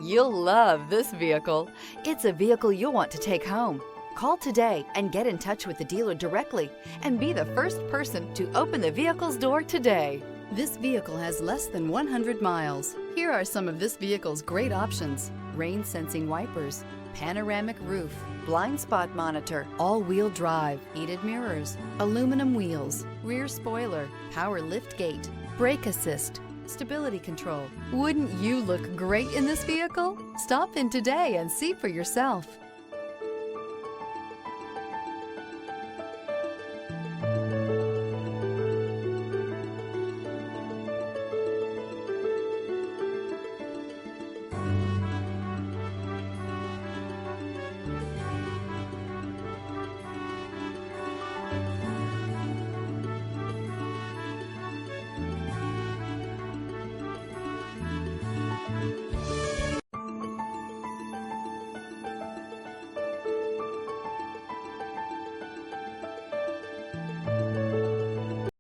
You'll love this vehicle. It's a vehicle you'll want to take home. Call today and get in touch with the dealer directly and be the first person to open the vehicle's door today. This vehicle has less than 100 miles. Here are some of this vehicle's great options: rain sensing wipers, panoramic roof, blind spot monitor, all-wheel drive, heated mirrors, aluminum wheels, rear spoiler, power lift gate, brake assist, stability control. Wouldn't you look great in this vehicle? Stop in today and see for yourself.